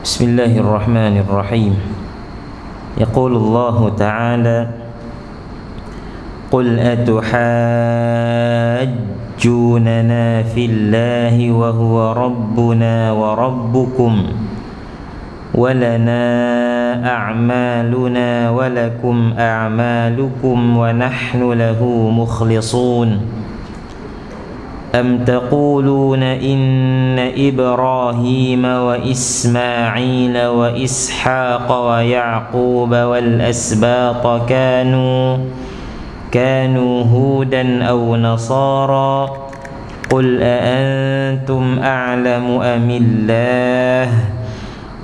Bismillahirrahmanirrahim. Yaqulullahu ta'ala, Qul atuhajjunana fillahi wa huwa rabbuna wa rabbukum wa lana a'maluna wa lakum a'malukum wa nahnu lahu mukhlisun. Am taquluna inna Ibrahima wa Ismaila wa Ishaqa wa Yaquba wal asbata kanu hudan aw nasara qul a antum a'lamu amillah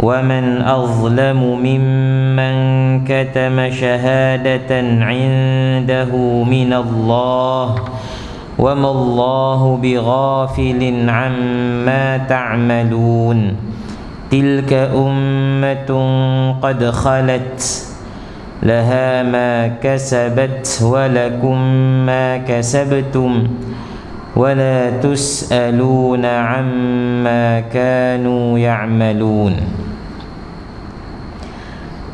wa man azlamu mimman katama shahadatan 'indahu minallah wa ma Allahu bighafilin 'amma ta'malun. Tilka ummatun qad khalat laha ma kasabat wa lakum ma kasabtum wa la tus'aluna 'amma kanu ya'malun.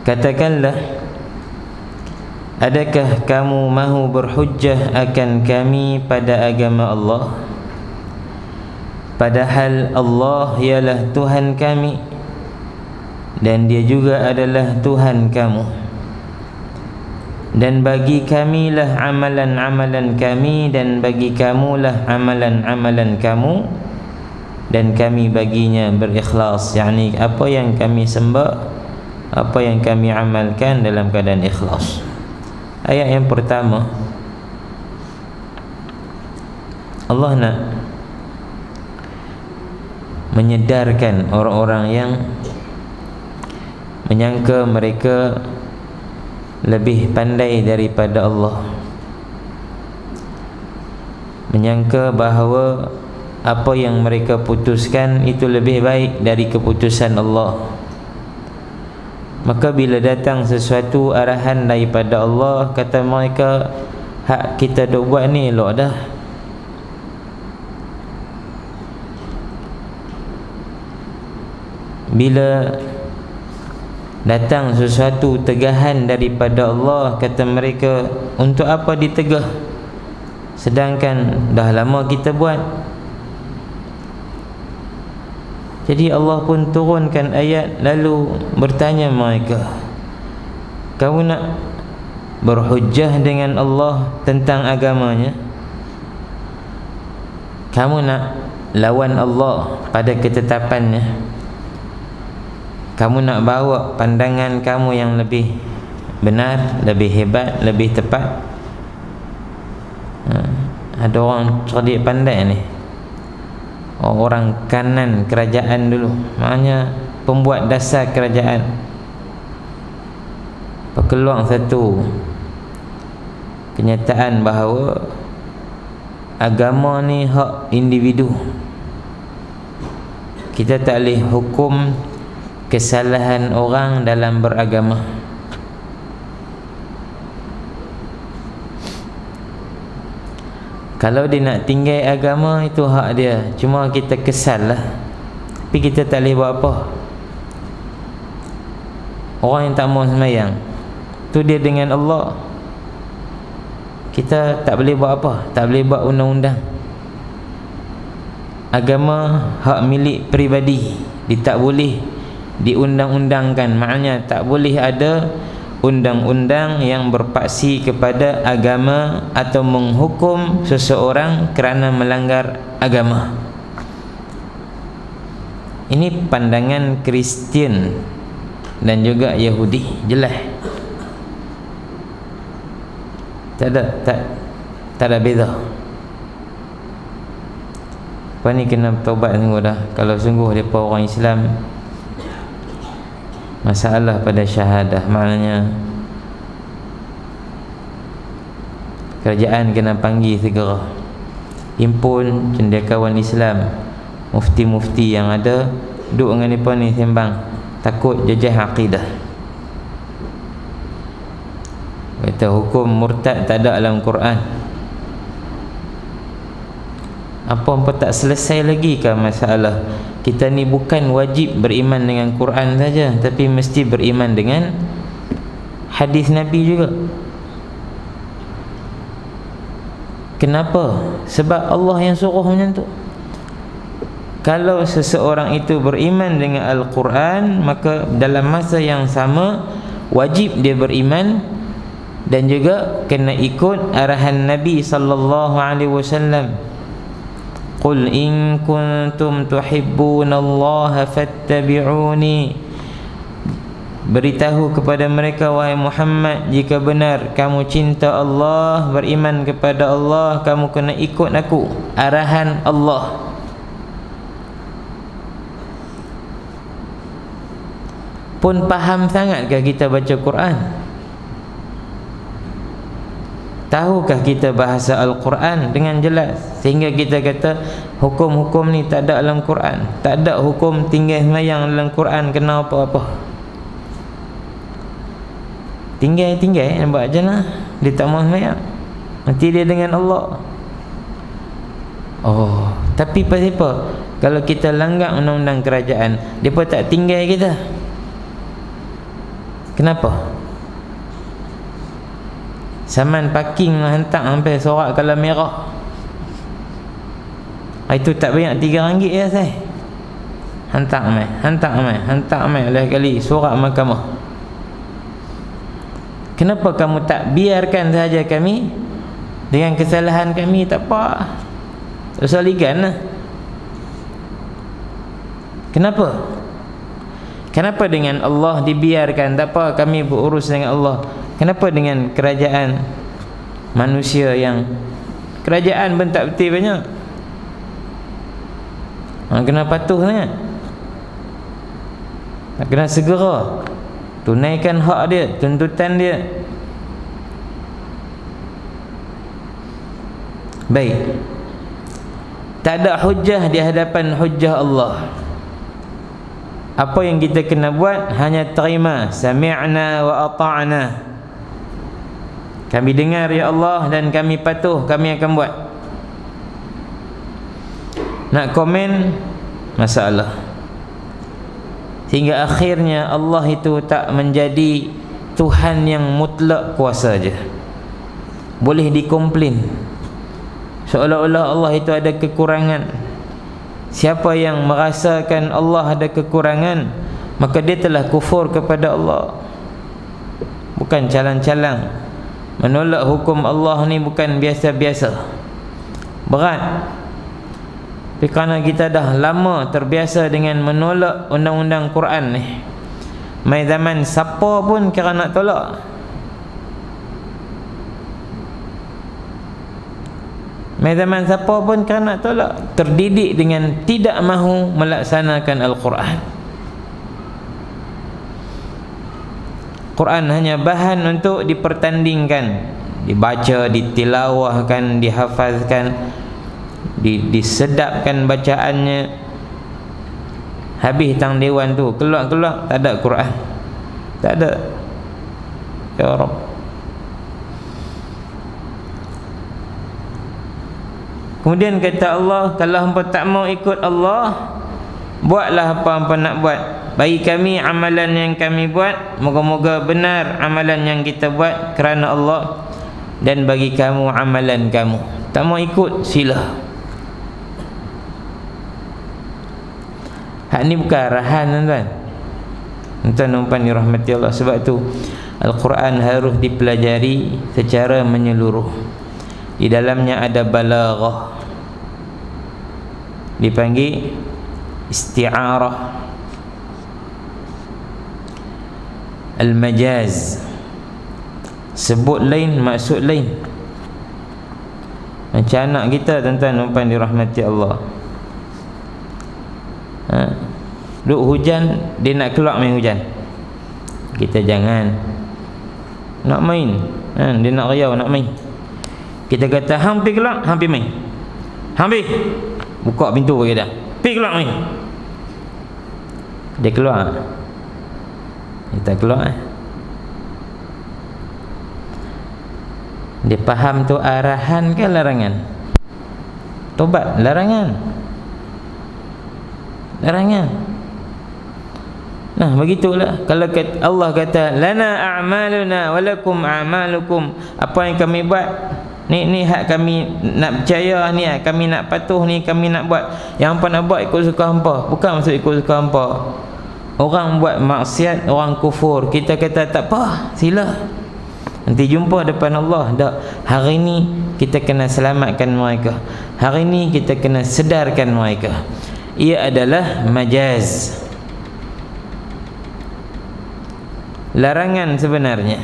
Katakanlah, adakah kamu mahu berhujjah akan kami pada agama Allah, padahal Allah ialah Tuhan kami dan Dia juga adalah Tuhan kamu, dan bagi kamilah amalan-amalan kami dan bagi kamulah amalan-amalan kamu, dan kami baginya berikhlas, yakni apa yang kami sembah, apa yang kami amalkan dalam keadaan ikhlas. Ayat yang pertama, Allah nak menyedarkan orang-orang yang menyangka mereka lebih pandai daripada Allah, menyangka bahawa apa yang mereka putuskan itu lebih baik dari keputusan Allah. Maka bila datang sesuatu arahan daripada Allah, kata mereka, hak kita duk buat ni elok dah. Bila datang sesuatu tegahan daripada Allah, kata mereka, untuk apa ditegah sedangkan dah lama kita buat. Jadi Allah pun turunkan ayat lalu bertanya mereka, kamu nak berhujjah dengan Allah tentang agamanya? Kamu nak lawan Allah pada ketetapannya? Kamu nak bawa pandangan kamu yang lebih benar, lebih hebat, lebih tepat? Ada orang cerdik pandai ni, orang kanan kerajaan dulu, maknanya pembuat dasar kerajaan, berkeluar satu kenyataan bahawa agama ni hak individu. Kita tak boleh hukum kesalahan orang dalam beragama. Kalau dia nak tinggal agama, itu hak dia. Cuma kita kesal lah, tapi kita tak boleh buat apa. Orang yang tak mau sembahyang, tu dia dengan Allah. Kita tak boleh buat apa, tak boleh buat undang-undang. Agama hak milik peribadi, dia tak boleh diundang-undangkan. Maknanya tak boleh ada undang-undang yang berpaksi kepada agama atau menghukum seseorang kerana melanggar agama. Ini pandangan Kristian dan juga Yahudi, jelas. Tak ada beza. Apa ni kena taubat sungguh dah. Kalau sungguh mereka orang Islam, masalah pada syahadah, maknanya kerajaan kena panggil segera, himpun cendekiawan Islam, mufti-mufti yang ada, duduk dengan mereka ni sembang, takut jejah akidah. Kata hukum murtad tak ada dalam Quran. Apa tak selesai lagi ke masalah kita ni bukan wajib beriman dengan Quran saja, tapi mesti beriman dengan hadis Nabi juga. Kenapa? Sebab Allah yang suruh macam tu. Kalau seseorang itu beriman dengan Al-Quran, maka dalam masa yang sama wajib dia beriman dan juga kena ikut arahan Nabi sallallahu alaihi wasallam. Qul in kuntum tuhibbunallaha fattabi'uni. Beritahu kepada mereka, wahai Muhammad, jika benar kamu cinta Allah, beriman kepada Allah, kamu kena ikut aku, arahan Allah. Pun faham sangatkah kita baca Quran? Tahukah kita bahasa Al-Quran dengan jelas sehingga kita kata hukum-hukum ni tak ada dalam Quran, tak ada hukum tinggal semayang dalam Quran kena apa-apa. Tinggal nampak je lah, dia tak mau semayang, nanti dia dengan Allah. Oh, tapi pasal apa? Kalau kita langgar undang-undang kerajaan, depa tak tinggal kita. Kenapa? Saman parking hantar sampai sorak kalau merah. Itu tak banyak RM3 ya saya. Hantar mai oleh kali sorak mahkamah. Kenapa kamu tak biarkan saja kami dengan kesalahan kami, tak apa. Tak usah ligan lah. Kenapa? Kenapa dengan Allah dibiarkan, tak apa kami berurus dengan Allah? Kenapa dengan kerajaan manusia yang kerajaan pun tak betul banyak? Kena patuh sangat. Kena segera tunaikan hak dia, tuntutan dia. Baik. Tak ada hujah di hadapan hujah Allah. Apa yang kita kena buat hanya terima, sami'na wa ata'na. Kami dengar ya Allah dan kami patuh, kami akan buat. Nak komen masalah. Sehingga akhirnya Allah itu tak menjadi Tuhan yang mutlak kuasa je. Boleh dikomplain, seolah-olah Allah itu ada kekurangan. Siapa yang merasakan Allah ada kekurangan, maka dia telah kufur kepada Allah. Bukan calang-calang. Menolak hukum Allah ni bukan biasa-biasa, berat. Tapi kerana kita dah lama terbiasa dengan menolak undang-undang Quran ni, mai zaman siapa pun kira nak tolak. Mai zaman siapa pun kira nak tolak. Terdidik dengan tidak mahu melaksanakan Al-Quran. Quran hanya bahan untuk dipertandingkan, dibaca, ditilawahkan, dihafazkan, disedapkan bacaannya. Habis tang dewan tu, keluar tak ada Quran, tak ada. Ya Rabb. Kemudian kata Allah, kalau hangpa tak mau ikut Allah, buatlah apa hangpa nak buat. Bagi kami amalan yang kami buat, moga-moga benar amalan yang kita buat kerana Allah, dan bagi kamu amalan kamu. Tak mau ikut, sila. Hak ni bukan arahan tuan-tuan. Tuan-tuan dirahmati Allah. Sebab tu Al-Quran harus dipelajari secara menyeluruh. Di dalamnya ada balaghah, dipanggil isti'arah, al-majaz, sebut lain maksud lain. Macam anak kita tuan-tuan dirahmati Allah, duk hujan, dia nak keluar main hujan, kita jangan. Nak main, dia nak riau nak main, kita kata hampir keluar, hampir main, hampir buka pintu bagi dah, pergi keluar main. Dia keluar, kita keluar. Dia faham tu arahan ke larangan? Tobat, larangan. Nah, begitulah. Kalau Allah kata lana a'maluna walakum a'malukum, apa yang kami buat ni hak kami nak percaya, ni hak kami nak patuh, ni kami nak buat. Yang hampa nak buat ikut suka hampa, bukan maksud ikut suka hampa. Orang buat maksiat, orang kufur, kita kata tak apa, sila, nanti jumpa depan Allah. Tak, hari ni kita kena selamatkan mereka, hari ni kita kena sedarkan mereka. Ia adalah majaz, larangan sebenarnya.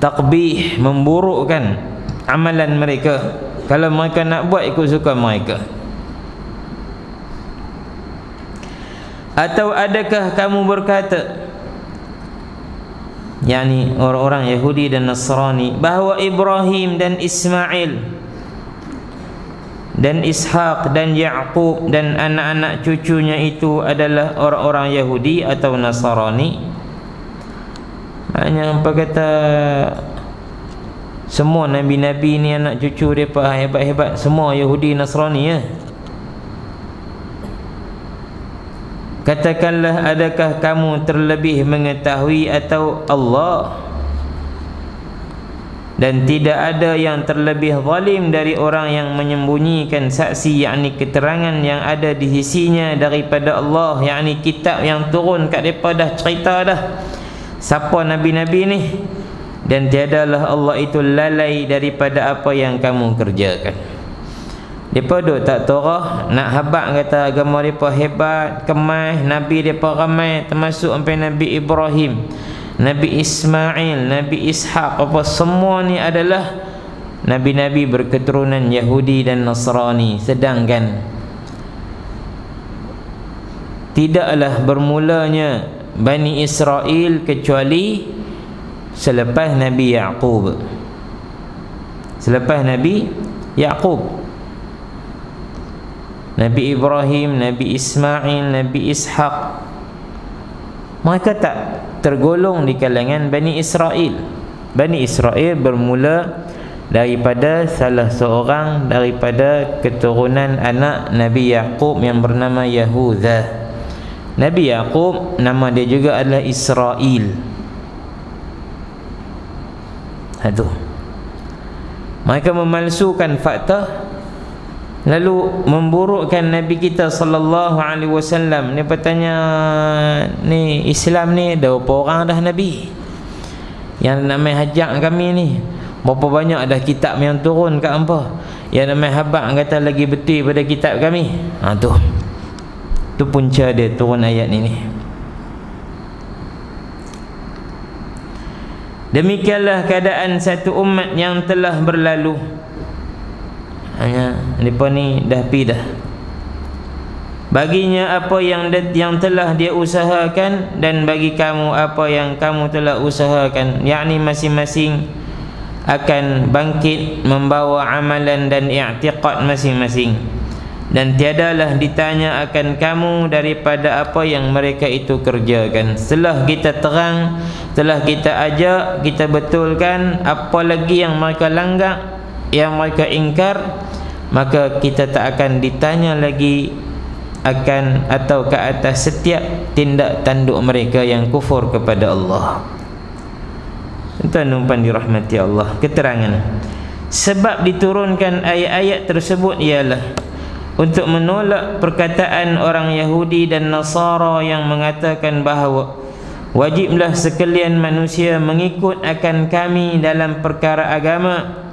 Takbih, memburukkan amalan mereka kalau mereka nak buat ikut suka mereka. Atau adakah kamu berkata, yakni orang-orang Yahudi dan Nasrani, bahawa Ibrahim dan Ismail dan Ishaq dan Ya'qub dan anak-anak cucunya itu adalah orang-orang Yahudi atau Nasrani? Hanya apa kata semua nabi-nabi ni anak cucu mereka hebat-hebat, semua Yahudi Nasrani ya? Katakanlah, adakah kamu terlebih mengetahui atau Allah? Dan tidak ada yang terlebih zalim dari orang yang menyembunyikan saksi, yakni keterangan yang ada di sisinya daripada Allah, yakni kitab yang turun kat mereka dah cerita dah siapa nabi-nabi ni. Dan tiadalah Allah itu lalai daripada apa yang kamu kerjakan. Mereka duk tak torah nak habaq kata agama mereka hebat, kemas, nabi mereka ramai, termasuk sampai Nabi Ibrahim, Nabi Ismail, Nabi Ishaq, apa semua ni adalah nabi-nabi berketurunan Yahudi dan Nasrani. Sedangkan tidaklah bermulanya Bani Israel kecuali selepas Nabi Ya'qub. Selepas Nabi Ya'qub, Nabi Ibrahim, Nabi Ismail, Nabi Ishaq, mereka tak tergolong di kalangan Bani Israel. Bani Israel bermula daripada salah seorang daripada keturunan anak Nabi Ya'qub yang bernama Yahuda. Nabi Ya'qub nama dia juga adalah Israel. Aduh, mereka memalsukan fakta, lalu memburukkan Nabi kita sallallahu alaihi wasallam. Dia bertanya, ni Islam ni dah berapa orang dah Nabi yang namanya hajak kami ni? Berapa banyak dah kitab yang turun kat hampa? Yang namanya habaq kata lagi betul pada kitab kami. Tu punca dia turun ayat ini. Demikianlah keadaan satu umat yang telah berlalu. Hanya mereka ni dah pi dah. Baginya apa yang telah dia usahakan, dan bagi kamu apa yang kamu telah usahakan, yakni masing-masing akan bangkit membawa amalan dan i'tiqad masing-masing. Dan tiadalah ditanya akan kamu daripada apa yang mereka itu kerjakan. Setelah kita terang, telah kita ajak, kita betulkan apa lagi yang mereka langgar, yang mereka ingkar, maka kita tak akan ditanya lagi akan atau ke atas setiap tindak tanduk mereka yang kufur kepada Allah. Tuan-tuan dirahmati Allah, keterangan sebab diturunkan ayat-ayat tersebut ialah untuk menolak perkataan orang Yahudi dan Nasara yang mengatakan bahawa wajiblah sekalian manusia mengikut akan kami dalam perkara agama,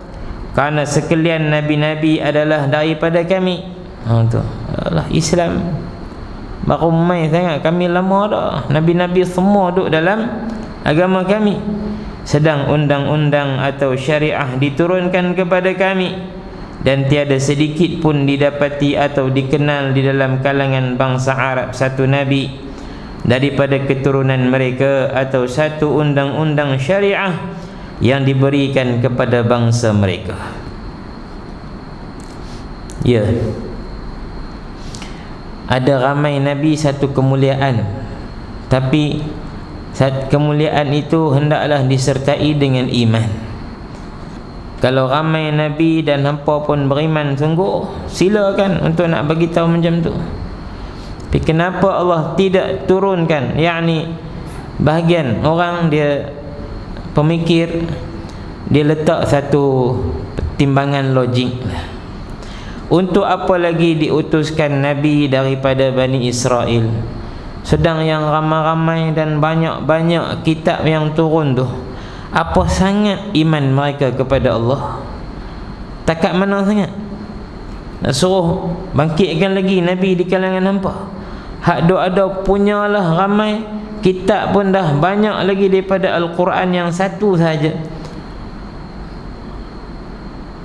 kerana sekalian nabi-nabi adalah daripada kami. Tu Allah, Islam baru main sangat, kami lama dah, nabi-nabi semua duduk dalam agama kami. Sedang undang-undang atau syariah diturunkan kepada kami, dan tiada sedikit pun didapati atau dikenal di dalam kalangan bangsa Arab satu nabi daripada keturunan mereka atau satu undang-undang syariah yang diberikan kepada bangsa mereka. Ya, ada ramai nabi satu kemuliaan, tapi kemuliaan itu hendaklah disertai dengan iman. Kalau ramai Nabi dan hampa pun beriman sungguh, silakan untuk nak bagi tahu macam tu. Tapi kenapa Allah tidak turunkan? Yakni bahagian orang dia pemikir, dia letak satu timbangan logik. Untuk apa lagi diutuskan Nabi daripada Bani Israel, sedang yang ramai-ramai dan banyak-banyak kitab yang turun tu? Apa sangat iman mereka kepada Allah? Takat mana sangat? Nak suruh bangkitkan lagi Nabi di kalangan hampa. Hak duk ada punyalah ramai, kitab pun dah banyak lagi daripada Al-Quran yang satu saja.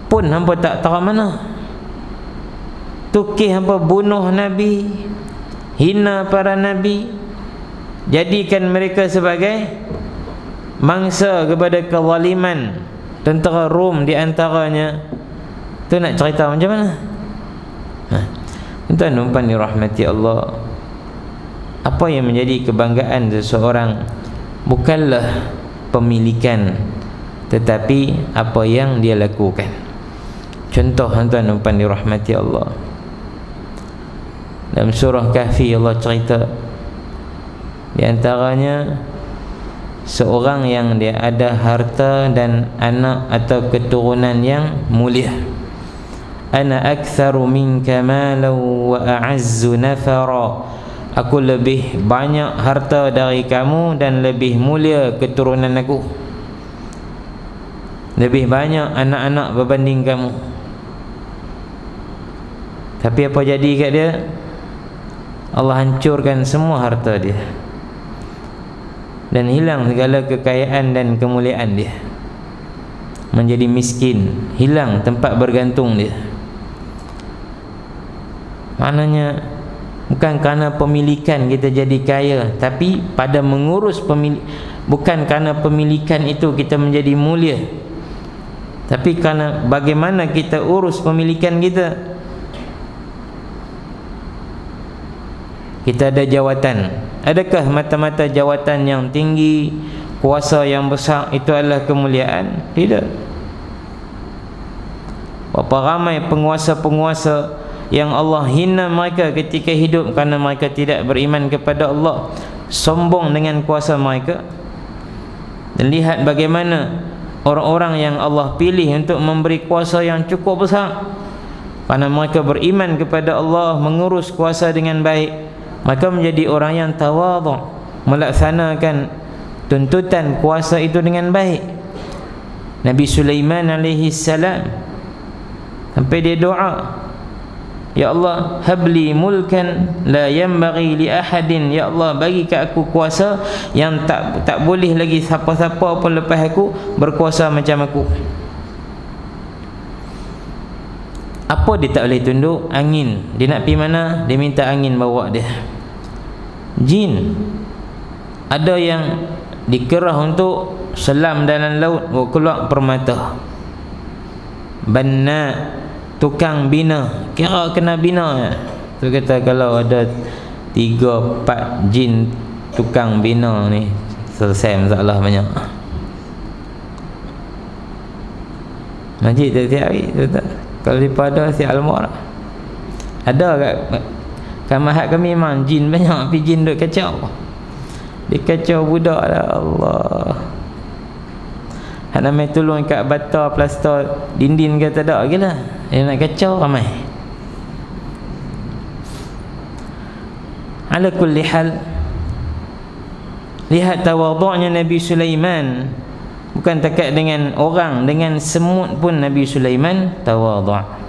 Pun hampa tak tahu mana. Tukih hampa bunuh Nabi, hina para Nabi, jadikan mereka sebagai mangsa kepada kezaliman tentera Rom di antaranya. Tu nak cerita macam mana? Tuan-tuan umpan dirahmati Allah, apa yang menjadi kebanggaan seseorang bukanlah pemilikan, tetapi apa yang dia lakukan. Contoh tuan-tuan umpan dirahmati Allah, dalam surah Kahfi Allah cerita di antaranya seorang yang dia ada harta dan anak atau keturunan yang mulia. Ana aktsaru minka malan wa a'azzu nafara. Aku lebih banyak harta dari kamu dan lebih mulia keturunan aku. Lebih banyak anak-anak berbanding kamu. Tapi apa jadi kat dia? Allah hancurkan semua harta dia dan hilang segala kekayaan dan kemuliaan dia. Menjadi miskin, hilang tempat bergantung dia. Maknanya bukan kerana pemilikan kita jadi kaya, tapi pada mengurus bukan kerana pemilikan itu kita menjadi mulia, tapi kerana bagaimana kita urus pemilikan kita. Kita ada jawatan. Adakah mata-mata jawatan yang tinggi, kuasa yang besar itu adalah kemuliaan? Tidak. Berapa ramai penguasa-penguasa yang Allah hina mereka ketika hidup kerana mereka tidak beriman kepada Allah, sombong dengan kuasa mereka. Dan lihat bagaimana orang-orang yang Allah pilih untuk memberi kuasa yang cukup besar, kerana mereka beriman kepada Allah, mengurus kuasa dengan baik, maka menjadi orang yang tawadhu, melaksanakan tuntutan kuasa itu dengan baik. Nabi Sulaiman alaihi salam sampai dia doa, ya Allah, habli mulkan la yanbaghi li ahadin. Ya Allah, bagi kat aku kuasa yang tak boleh lagi siapa-siapa pun lepas aku berkuasa macam aku. Apa dia tak boleh tunduk? Angin. Dia nak pergi mana? Dia minta angin bawa dia. Jin, ada yang dikerah untuk selam dalam laut, keluar permata. Banna, tukang bina, kira kena bina. Tu kata kalau ada 3-4 jin tukang bina ni, selesai masalah banyak. Masjid tiap hari tu tak. Kalau di pada si Almar ada kat mahat kami memang jin banyak, tapi jin duk kacau. Dia kacau budak lah, Allah. Hak namanya tolong kat bata plaster dinding ke tak ada lagi lah. Dia nak kacau ramai. Ala kulli hal, lihat tawadhu'nya Nabi Sulaiman. Bukan takat dengan orang, dengan semut pun Nabi Sulaiman tawadhu'.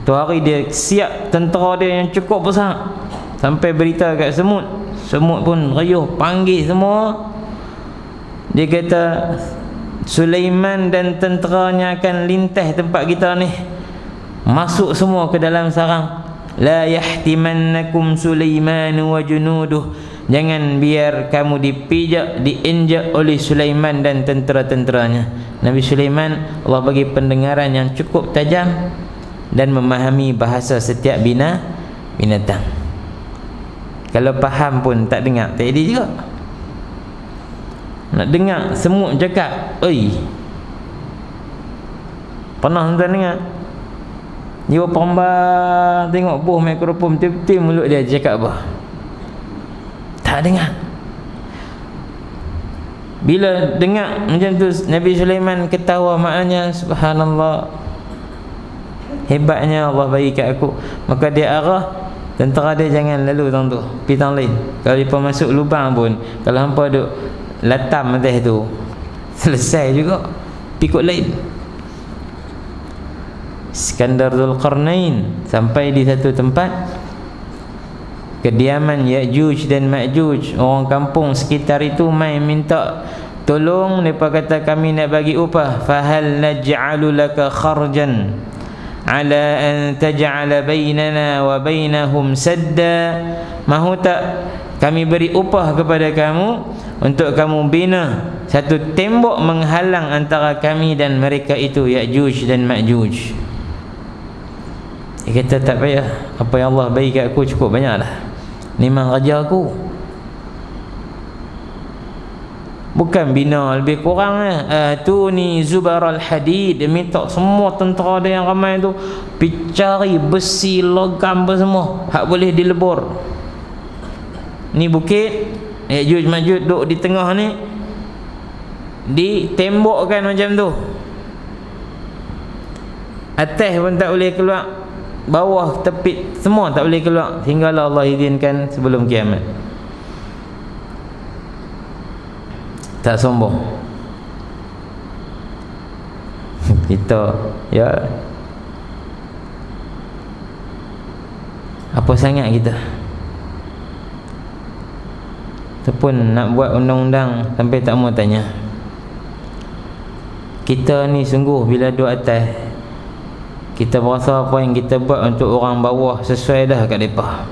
Tu hari dia siap tentera dia yang cukup besar, sampai berita kat semut. Semut pun riuh, panggil semua. Dia kata Sulaiman dan tenteranya akan lintas tempat kita ni, masuk semua ke dalam sarang. La yahtimannakum Sulaiman wa junuduh. Jangan biar kamu dipijak, diinjak oleh Sulaiman dan tentera-tenteranya. Nabi Sulaiman Allah bagi pendengaran yang cukup tajam dan memahami bahasa setiap binatang. Kalau faham pun tak dengar, tak ada juga. Nak dengar semut cakap, oi, Pernah tuan dengar? Dia pembang tengok buah mikrofon betul-betul mulut dia cakap apa? Tak dengar. Bila dengar macam tu Nabi Sulaiman ketawa, maknanya subhanallah, hebatnya Allah bagi kat aku. Maka dia arah tentera dia jangan lalu tang tu, pergi tang lain. Kalau depa masuk lubang pun, kalau hampa duk latam atas tu, selesai juga, pikut lain. Iskandar Zulqarnain sampai di satu tempat kediaman Ya'juj dan Ma'juj. Orang kampung sekitar itu mai minta tolong. Mereka kata kami nak bagi upah. Fahal naj'alu laka kharjan ala an taj'ala bainana wa bainahum sadda. Mahu tak kami beri upah kepada kamu untuk kamu bina satu tembok menghalang antara kami dan mereka itu, Ya'juj dan Ma'juj. Dia kata tak payah, apa yang Allah bagi kat aku cukup banyak dah. Ni memang raja aku. Bukan bina lebih kurang tu ni Zubaral Hadid. Dia minta semua tentera dia yang ramai tu pergi cari besi, logam apa semua hak boleh dilebur. Ni bukit Ya'juj Ma'juj duduk di tengah ni, ditembokkan macam tu. Atas pun tak boleh keluar, bawah tepit semua tak boleh keluar, hinggalah Allah izinkan sebelum kiamat. Tak sombong kita, ya, apa sangat kita tu pun nak buat undang-undang sampai tak mau tanya. Kita ni sungguh bila duduk atas, kita berasa apa yang kita buat untuk orang bawah sesuai dah kat mereka.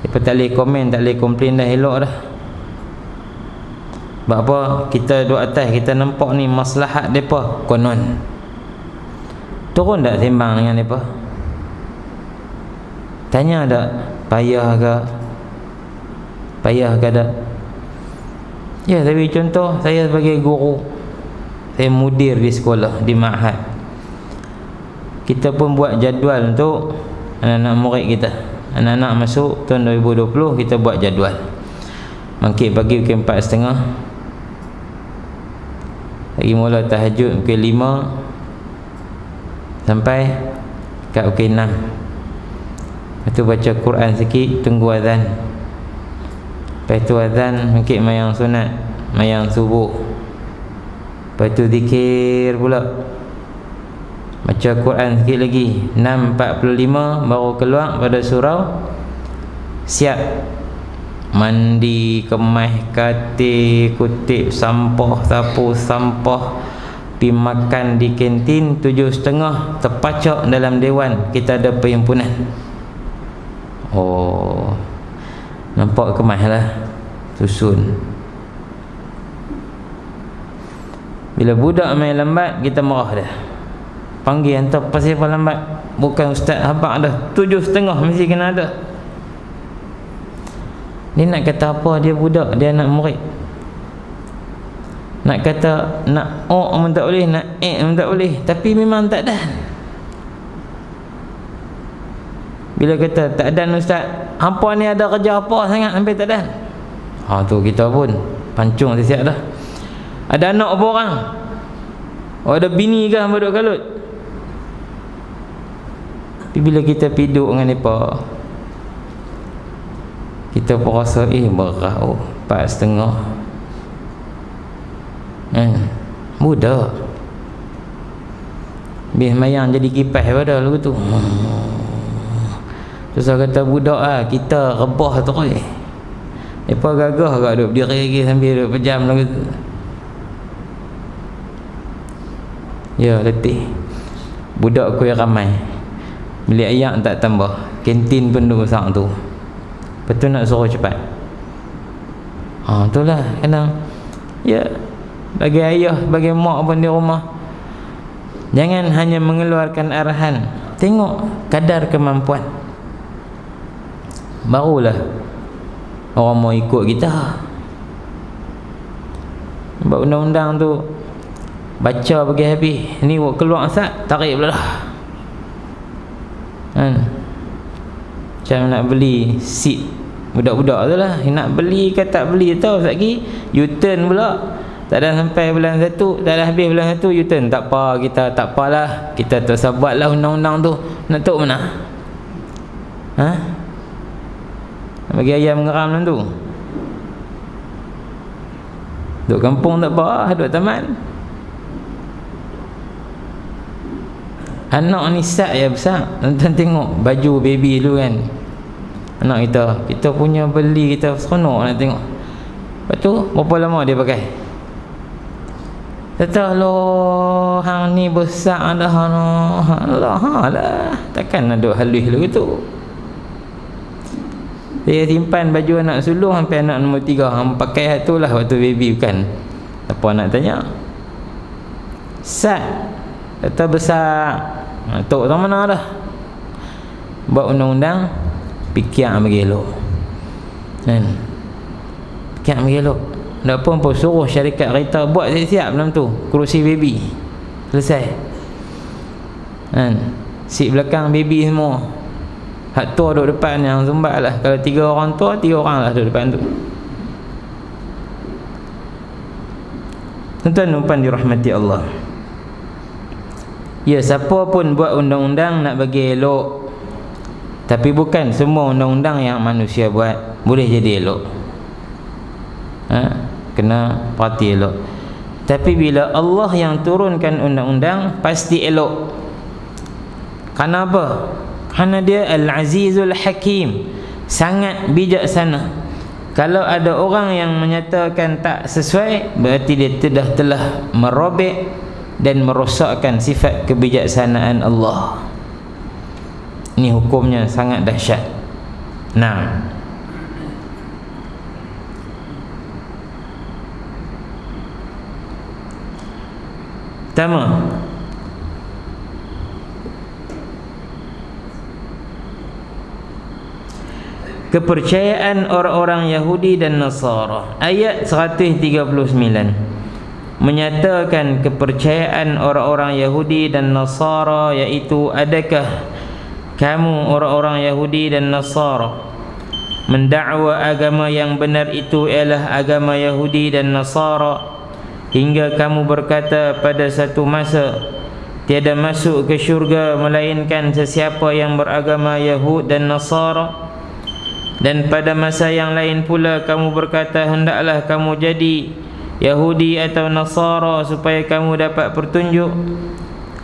Mereka tak boleh komen, tak boleh komplain dah, elok dah. Sebab apa? Kita duduk atas, kita nampak ni maslahat mereka, konon turun tak sembang dengan mereka? Tanya tak payah ke? Payah ke tak? Ya, tapi contoh saya sebagai guru, saya mudir di sekolah, di ma'had, kita pun buat jadual untuk anak-anak murid kita. Anak-anak masuk tahun 2020, kita buat jadual. Bangkit pagi pukul 4.30, lagi mula tahajud pukul 5 sampai kat pukul 6. Lepas tu baca Quran sikit, tunggu azan. Lepas tu azan, bangkit mayang sunat, mayang subuh. Lepas tu zikir pula, baca Quran sikit lagi. 6.45 baru keluar pada surau, siap mandi, kemas katil, kutip sampah, sapu sampah, pergi makan di kantin. 7.30 terpacak dalam dewan, kita ada perhimpunan. Oh, nampak kemas lah, susun. Bila budak main lambat, kita marah dah, panggil hantar pasal apa lambat. Bukan ustaz habaq dah, 7.30 mesti kena ada. Dia nak kata apa? Dia budak, dia anak murid. Nak kata nak pun tak boleh, nak pun tak boleh, tapi memang tak ada. Bila kata tak ada ustaz, hampa ni ada kerja apa sangat sampai tak ada? Tu kita pun pancung siap dah. Ada anak apa orang? Ada bini ke hamba duk kalut? Tapi bila kita piduk dengan mereka, kita pun rasa berat. 4.30 budak habis mayang jadi kipas pada lagu tu. Terus kata budak kita rebah terus. Mereka gagah kat duduk berdiri lagi sambil duduk pejam lagu tu. Ya, letih. Budak kuih ramai, bilik ayak tak tambah, kantin pun besar tu. Betul nak suruh cepat. Itulah kadang, ya, bagi ayah, bagi mak pun di rumah, jangan hanya mengeluarkan arahan, tengok kadar kemampuan, barulah orang mau ikut kita. Sebab undang-undang tu baca bagi habis, ni keluar Ustaz, tarik pula dah. Kan? Macam nak beli seat budak-budak tu lah, nak beli ke tak beli tahu Ustaz lagi, U-turn pula. Tak ada sampai bulan 1, tak ada habis bulan 1 U-turn. Tak apa, kita tak apalah, kita tak usah buatlah undang-undang tu. Nak tahu mana? Ha? Nak bagi ayam ngeram dalam tu. Duduk kampung tak apa, duduk taman. Anak ni sat ya besar. Tuan tengok baju baby dulu kan. Anak kita punya beli, kita seronok nak tengok. Lepas tu berapa lama dia pakai? Kata loh, hang ni besar dah noh. Allah lah. Takkan ada halus lu gitu. Dia simpan baju anak sulung sampai anak nombor 3. Hang pakai hak tu lah waktu baby bukan. Apa nak tanya? Sat. Kata besar. Tok tak mana dah. Buat undang-undang, fikir bagi elok. Kan? Fikir bagi elok. Tak apa suruh syarikat kereta buat siap-siap dalam tu, kerusi baby. Selesai. Kan? Seat belakang baby semua. Hak tua duduk depan, yang zumbat lah. Kalau 3 orang tua, 3 orang lah duduk depan tu. Tuan-tuan dirahmati Allah. Ya, siapa pun buat undang-undang nak bagi elok. Tapi bukan semua undang-undang yang manusia buat boleh jadi elok. Kena perhati elok. Tapi bila Allah yang turunkan undang-undang, pasti elok. Kerana apa? Kerana dia Al-Azizul Hakim, sangat bijaksana. Kalau ada orang yang menyatakan tak sesuai, berarti dia telah merobek dan merosakkan sifat kebijaksanaan Allah. Ini hukumnya sangat dahsyat. Nah, pertama, kepercayaan orang-orang Yahudi dan Nasara. Ayat 139 menyatakan kepercayaan orang-orang Yahudi dan Nasara, iaitu adakah kamu orang-orang Yahudi dan Nasara mendakwa agama yang benar itu ialah agama Yahudi dan Nasara, hingga kamu berkata pada satu masa, tiada masuk ke syurga melainkan sesiapa yang beragama Yahud dan Nasara, dan pada masa yang lain pula kamu berkata hendaklah kamu jadi Yahudi atau Nasara supaya kamu dapat petunjuk.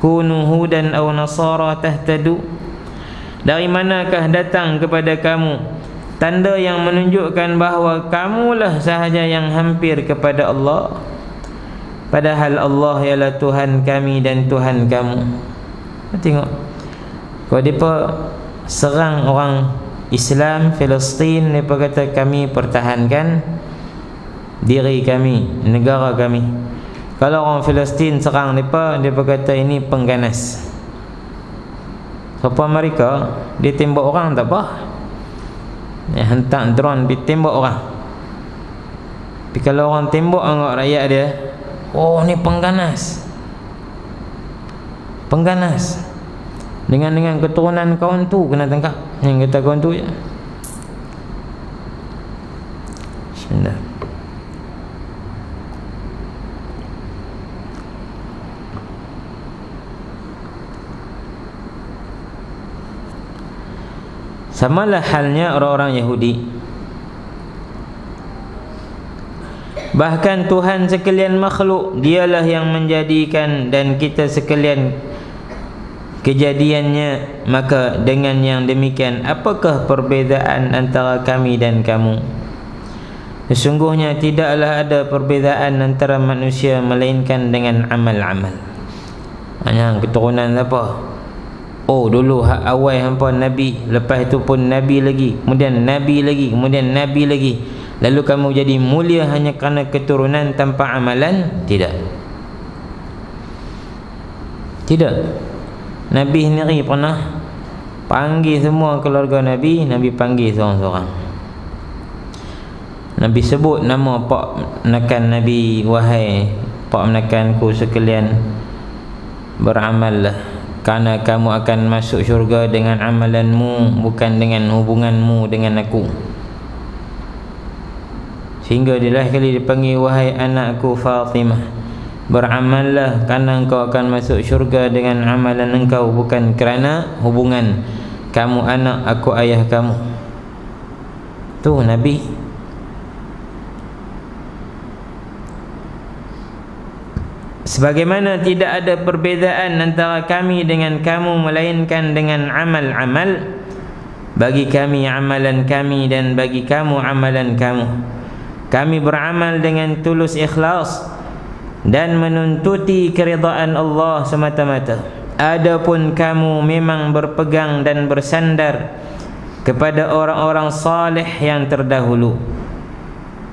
Kunu hudan aw Nasara tahtadu. Dari manakah datang kepada kamu tanda yang menunjukkan bahawa kamulah sahaja yang hampir kepada Allah, padahal Allah ialah Tuhan kami dan Tuhan kamu. Tengok, kalau mereka serang orang Islam Palestin, mereka kata kami pertahankan diri kami, negara kami. Kalau orang Palestin serang mereka, mereka kata ini pengganas. Siapa mereka? Dia tembak orang tak apa, dia hantar drone pergi tembak orang. Tapi kalau orang tembak anggap rakyat dia, oh ni pengganas. Pengganas. Dengan keturunan kawan tu kena tangkap. Yang kata kawan tu ya. Bismillah. Samalah halnya orang-orang Yahudi. Bahkan Tuhan sekalian makhluk, dialah yang menjadikan dan kita sekalian kejadiannya. Maka dengan yang demikian, apakah perbezaan antara kami dan kamu? Sesungguhnya tidaklah ada perbezaan antara manusia melainkan dengan amal-amal. Hanya keturunan apa? Oh dulu awal hampa Nabi, lepas itu pun Nabi lagi, kemudian Nabi lagi, kemudian Nabi lagi. Lalu kamu jadi mulia hanya kerana keturunan tanpa amalan? Tidak. Tidak. Nabi sendiri pernah panggil semua keluarga Nabi, Nabi panggil seorang-seorang. Nabi sebut nama pak nakan Nabi, wahai pak menekanku sekalian, beramallah, karena kamu akan masuk syurga dengan amalanmu, bukan dengan hubunganmu dengan aku. Sehingga dia kali dipanggil, wahai anakku Fatimah, beramallah kerana engkau akan masuk syurga dengan amalan engkau, bukan kerana hubungan kamu anak, aku ayah kamu. Tu Nabi. Sebagaimana tidak ada perbezaan antara kami dengan kamu, melainkan dengan amal-amal. Bagi kami amalan kami, dan bagi kamu amalan kamu. Kami beramal dengan tulus ikhlas dan menuntuti keridaan Allah semata-mata. Adapun kamu memang berpegang dan bersandar kepada orang-orang salih yang terdahulu,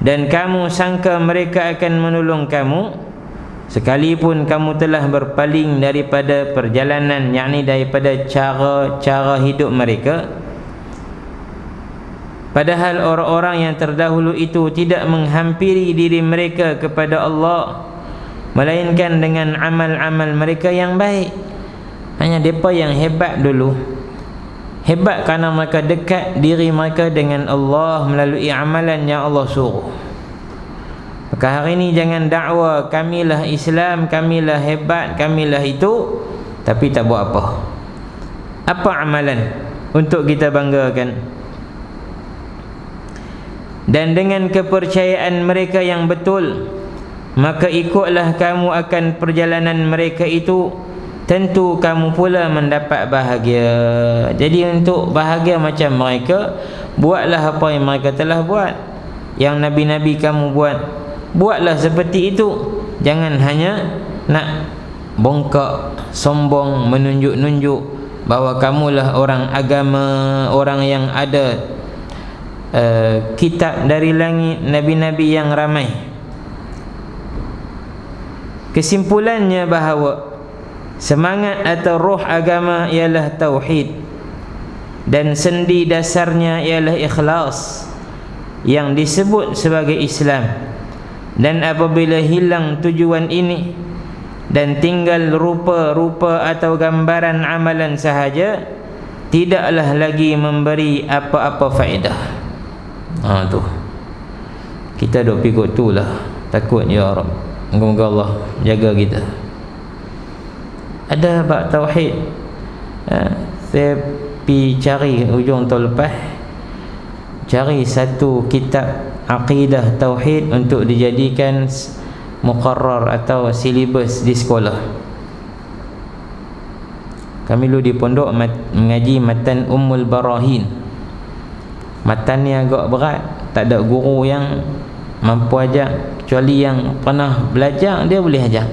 dan kamu sangka mereka akan menolong kamu, sekalipun kamu telah berpaling daripada perjalanan, yakni daripada cara hidup mereka. Padahal orang-orang yang terdahulu itu tidak menghampiri diri mereka kepada Allah, melainkan dengan amal-amal mereka yang baik. Hanya mereka yang hebat dulu. Hebat kerana mereka dekat diri mereka dengan Allah melalui amalan yang Allah suruh. Maka hari ini jangan dakwa kamilah Islam, kamilah hebat, kamilah itu, tapi tak buat apa. Apa amalan untuk kita banggakan? Dan dengan kepercayaan mereka yang betul, maka ikutlah kamu akan perjalanan mereka itu, tentu kamu pula mendapat bahagia. Jadi untuk bahagia macam mereka, buatlah apa yang mereka telah buat, yang Nabi-Nabi kamu buat. Buatlah seperti itu. Jangan hanya nak bongkak, sombong, menunjuk-nunjuk bahawa kamulah orang agama, orang yang ada kitab dari langit, Nabi-Nabi yang ramai. Kesimpulannya bahawa semangat atau roh agama ialah tauhid, dan sendi dasarnya ialah ikhlas yang disebut sebagai Islam. Dan apabila hilang tujuan ini dan tinggal rupa-rupa atau gambaran amalan sahaja, tidaklah lagi memberi apa-apa faedah. Tu kita duk pikir tu lah. Takut ya Rabb, moga-moga Allah jaga kita. Ada bab tauhid. Saya pergi cari hujung tahun lepas, cari satu kitab aqidah tauhid untuk dijadikan muqarrar atau silibus di sekolah. Kami dulu di pondok mengaji matan Ummul Barahin. Matan ni agak berat, tak ada guru yang mampu ajar, kecuali yang pernah belajar dia boleh ajar.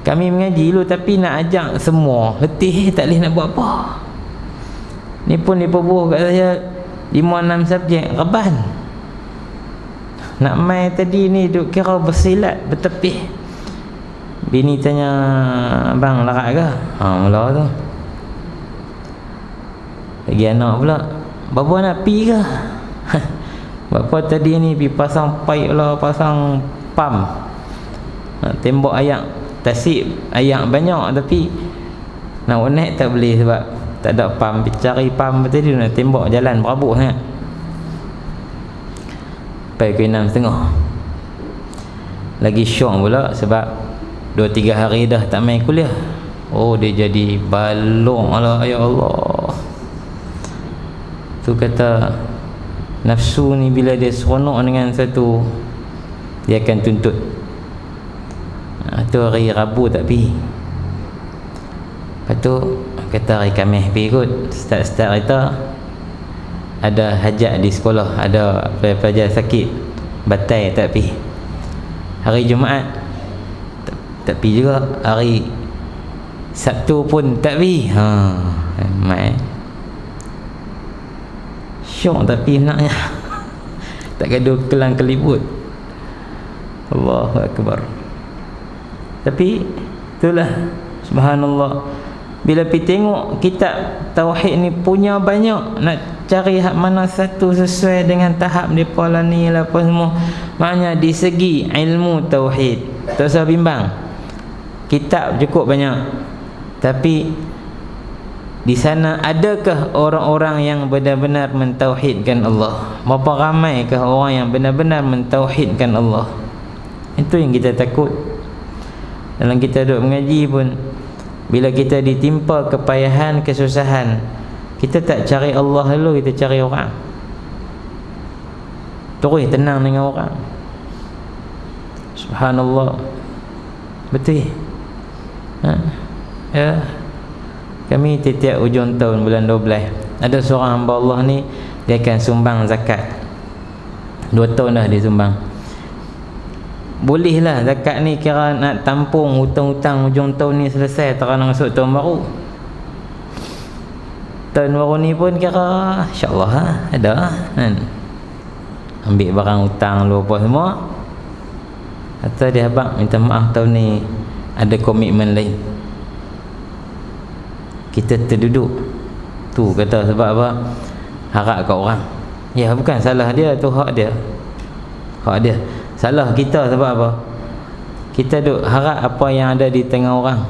Kami mengaji dulu tapi nak ajar semua, letih, tak boleh nak buat apa. Ni pun dia perbuh kat saya 5-6 subjek reban. Nak main tadi ni duk kira bersilat, bertepih. Bini tanya, abang larat ke? Mula tu. Lagi anak pula, bapa nak pi ke? Bapa tadi ni pi pasang paip lah, pasang pam. Tembok ayak, tasik ayak banyak, tapi nak naik tak boleh sebab tak ada pam. Cari pam tadi nak tembok jalan berabuh sangat. Sampai ke 6.30. Lagi syok pula sebab 2-3 hari dah tak main kuliah. Oh, dia jadi balong lah, ya Allah. Tu kata nafsu ni bila dia seronok dengan satu, dia akan tuntut. Tu hari Rabu tak pergi. Lepas tu kata hari Khamis pergi kot. Start kita ada hajat di sekolah, ada pelajar sakit, batai tak pergi. Hari Jumaat tak pergi juga. Hari Sabtu pun tak pergi. Mai syok tak pergi naknya. Tak gaduh kelang kelibut. Allahu Akbar. Tapi itulah, subhanallah, Bila pergi tengok kitab tauhid ni punya banyak, nak cari hak mana satu sesuai dengan tahap depa lah ni lah apa semua. Maknanya di segi ilmu tauhid tak usah bimbang, kitab cukup banyak. Tapi di sana adakah orang-orang yang benar-benar mentauhidkan Allah? Berapa ramaikah orang yang benar-benar mentauhidkan Allah? Itu yang kita takut. Dalam kita duduk mengaji pun, bila kita ditimpa kepayahan, kesusahan, kita tak cari Allah dulu, kita cari orang. Terus tenang dengan orang. Subhanallah. Betul. Ya. Kami setiap hujung tahun bulan 12 ada seorang hamba Allah ni, dia akan sumbang zakat. 2 tahun dah dia sumbang. Bolehlah zakat ni kira nak tampung hutang-hutang hujung tahun ni selesai, terang masuk tahun baru. Tahun baru ni pun kira insya-Allah ada kan. Ambil barang hutang lu apa semua. Atau dia abang minta maaf tahun ni ada komitmen lain. Kita terduduk. Tu kata sebab apa? Harap kat orang. Ya bukan salah dia, tu hak dia. Hak dia. Salah kita sebab apa? Kita duk harap apa yang ada di tengah orang,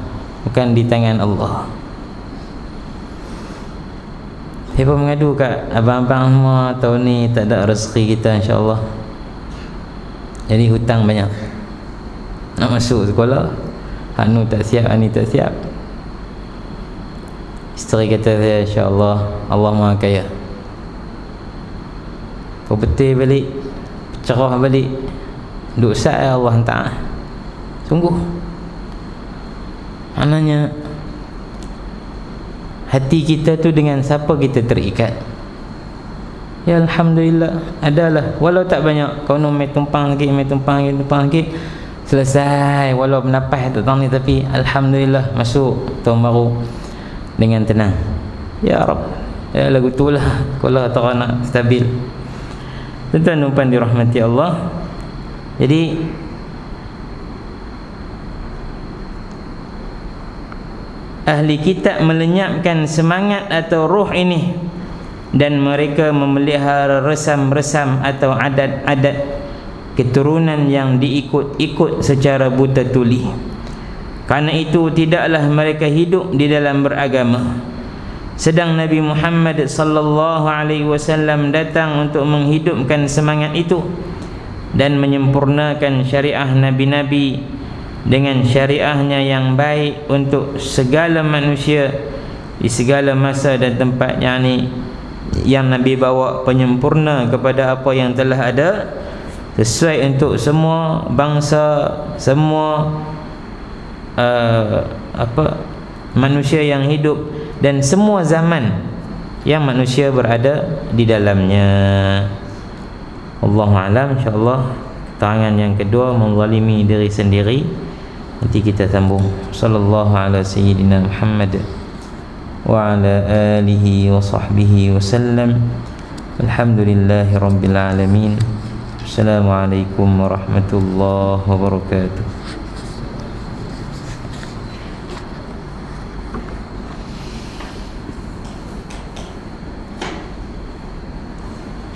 bukan di tangan Allah. Siapa mengadu kat abang-abang semua tahun ni tak ada rezeki kita insya-Allah. Jadi hutang banyak. Nak masuk sekolah, anu tak siap, ani tak siap. Isteri kata saya insya-Allah Allah Maha Kaya. Kau betul balik, cerah balik. Duk sat Allah Ta'ala. Sungguh. Maknanya hati kita tu dengan siapa kita terikat. Ya Alhamdulillah, adalah walau tak banyak, kau nak mai tumpang lagi, selesai. Walau bernapas tak tahu ni, tapi Alhamdulillah masuk tahun baru dengan tenang. Ya Rabb, ya lagu tu lah kalau tak nak stabil. Tuan-tuan dirahmati Allah. Jadi ahli kitab melenyapkan semangat atau roh ini, dan mereka memelihara resam-resam atau adat-adat keturunan yang diikut-ikut secara buta tuli. Karena itu tidaklah mereka hidup di dalam beragama. Sedang Nabi Muhammad sallallahu alaihi wasallam datang untuk menghidupkan semangat itu dan menyempurnakan syariah nabi-nabi dengan syariahnya yang baik untuk segala manusia di segala masa dan tempat. Yang Nabi bawa penyempurna kepada apa yang telah ada, sesuai untuk semua bangsa, semua manusia yang hidup dan semua zaman yang manusia berada di dalamnya. Wallahu a'lam. InsyaAllah keterangan yang kedua, menzalimi diri sendiri, nanti kita sambung. Sallallahu ala sayyidina Muhammad wa ala alihi wa sahbihi wa sallam. Alhamdulillahi rabbil alamin. Assalamualaikum warahmatullahi wabarakatuh.